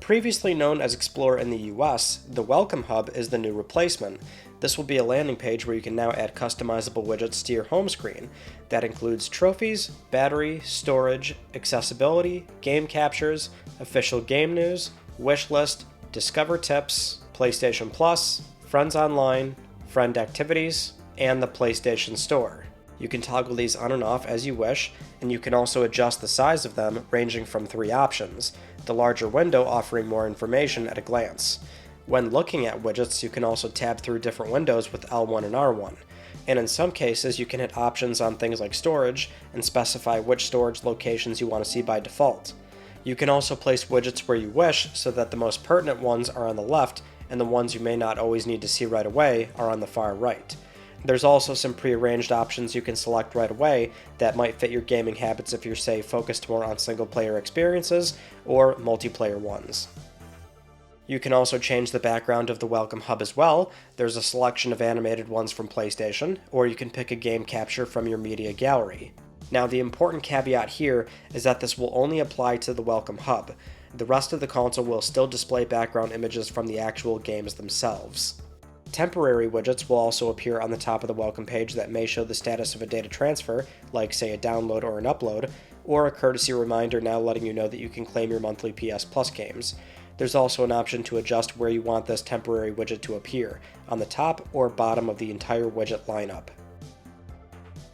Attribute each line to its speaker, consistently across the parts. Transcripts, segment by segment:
Speaker 1: Previously known as Explorer in the US, the Welcome Hub is the new replacement. This will be a landing page where you can now add customizable widgets to your home screen. That includes trophies, battery, storage, accessibility, game captures, official game news, wish list, discover tips, PlayStation Plus, friends online, friend activities, and the PlayStation Store. You can toggle these on and off as you wish, and you can also adjust the size of them, ranging from 3 options, the larger window offering more information at a glance. When looking at widgets, you can also tab through different windows with L1 and R1, and in some cases you can hit options on things like storage and specify which storage locations you want to see by default. You can also place widgets where you wish so that the most pertinent ones are on the left and the ones you may not always need to see right away are on the far right. There's also some pre-arranged options you can select right away that might fit your gaming habits if you're, say, focused more on single-player experiences or multiplayer ones. You can also change the background of the Welcome Hub as well. There's a selection of animated ones from PlayStation, or you can pick a game capture from your media gallery. Now, the important caveat here is that this will only apply to the Welcome Hub. The rest of the console will still display background images from the actual games themselves. Temporary widgets will also appear on the top of the welcome page that may show the status of a data transfer, like say a download or an upload, or a courtesy reminder now letting you know that you can claim your monthly PS Plus games. There's also an option to adjust where you want this temporary widget to appear, on the top or bottom of the entire widget lineup.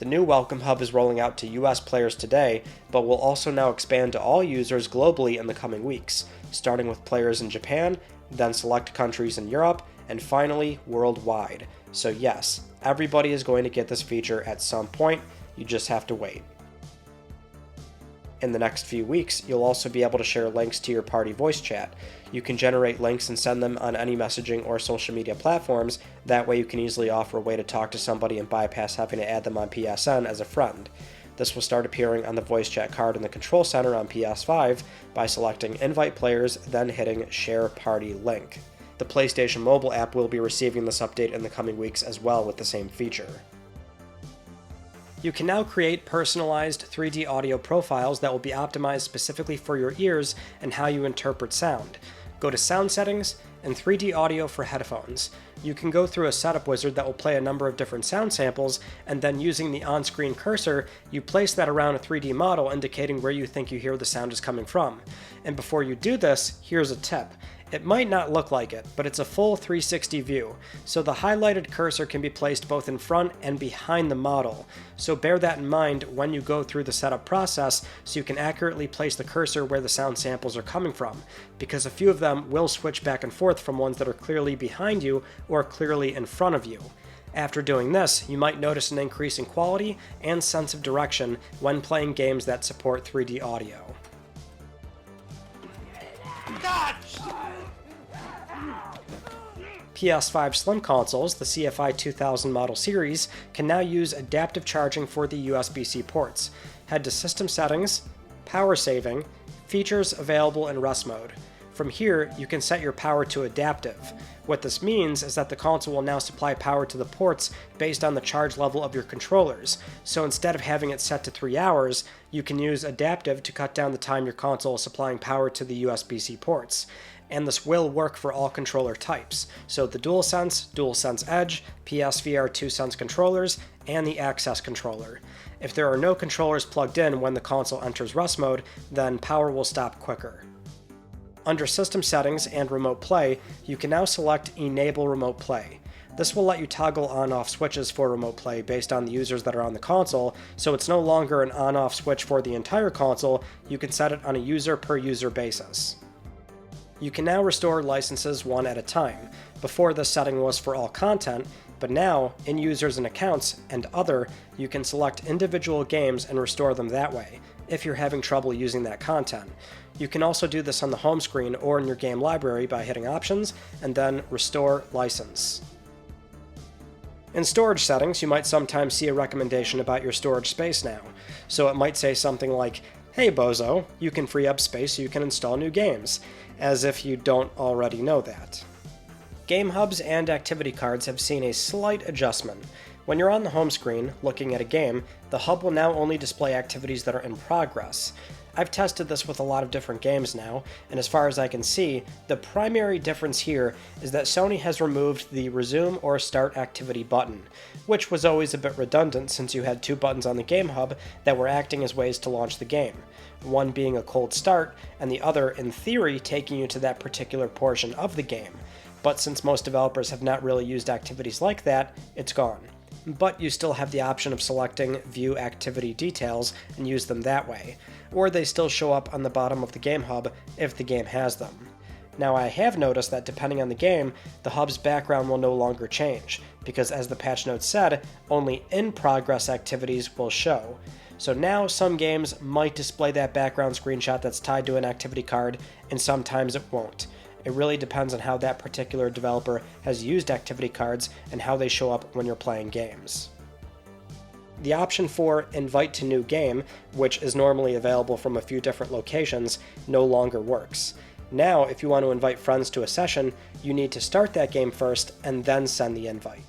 Speaker 1: The new Welcome Hub is rolling out to US players today, but will also now expand to all users globally in the coming weeks, starting with players in Japan, then select countries in Europe, and finally, worldwide. So yes, everybody is going to get this feature at some point, you just have to wait. In the next few weeks, you'll also be able to share links to your party voice chat. You can generate links and send them on any messaging or social media platforms, that way you can easily offer a way to talk to somebody and bypass having to add them on PSN as a friend. This will start appearing on the voice chat card in the control center on PS5 by selecting Invite Players, then hitting Share Party Link. The PlayStation mobile app will be receiving this update in the coming weeks as well with the same feature. You can now create personalized 3D audio profiles that will be optimized specifically for your ears and how you interpret sound. Go to Sound Settings and 3D Audio for headphones. You can go through a setup wizard that will play a number of different sound samples, and then using the on-screen cursor, you place that around a 3D model indicating where you think you hear the sound is coming from. And before you do this, here's a tip. It might not look like it, but it's a full 360 view, so the highlighted cursor can be placed both in front and behind the model. So bear that in mind when you go through the setup process so you can accurately place the cursor where the sound samples are coming from, because a few of them will switch back and forth from ones that are clearly behind you or clearly in front of you. After doing this, you might notice an increase in quality and sense of direction when playing games that support 3D audio. PS5 Slim consoles, the CFI 2000 model series, can now use adaptive charging for the USB-C ports. Head to System Settings, Power Saving, Features available in rest mode. From here, you can set your power to adaptive. What this means is that the console will now supply power to the ports based on the charge level of your controllers, so instead of having it set to 3 hours, you can use adaptive to cut down the time your console is supplying power to the USB-C ports. And this will work for all controller types, so the DualSense, DualSense Edge, PSVR 2Sense controllers, and the Access controller. If there are no controllers plugged in when the console enters rest mode, then power will stop quicker. Under System Settings and Remote Play, you can now select Enable Remote Play. This will let you toggle on-off switches for Remote Play based on the users that are on the console, so it's no longer an on-off switch for the entire console, you can set it on a user-per-user basis. You can now restore licenses one at a time. Before this setting was for all content, but now, in Users and Accounts and Other, you can select individual games and restore them that way, if you're having trouble using that content. You can also do this on the home screen or in your game library by hitting Options and then Restore License. In storage settings, you might sometimes see a recommendation about your storage space now. So it might say something like, "Hey Bozo, you can free up space so you can install new games," as if you don't already know that. Game hubs and activity cards have seen a slight adjustment. When you're on the home screen, looking at a game, the hub will now only display activities that are in progress. I've tested this with a lot of different games now, and as far as I can see, the primary difference here is that Sony has removed the resume or start activity button, which was always a bit redundant since you had two buttons on the Game Hub that were acting as ways to launch the game, one being a cold start, and the other, in theory, taking you to that particular portion of the game. But since most developers have not really used activities like that, it's gone. But you still have the option of selecting View Activity Details and use them that way, or they still show up on the bottom of the Game Hub if the game has them. Now I have noticed that depending on the game, the hub's background will no longer change, because as the patch notes said, only in-progress activities will show. So now some games might display that background screenshot that's tied to an activity card, and sometimes it won't. It really depends on how that particular developer has used activity cards and how they show up when you're playing games. The option for Invite to New Game, which is normally available from a few different locations, no longer works. Now, if you want to invite friends to a session, you need to start that game first and then send the invite.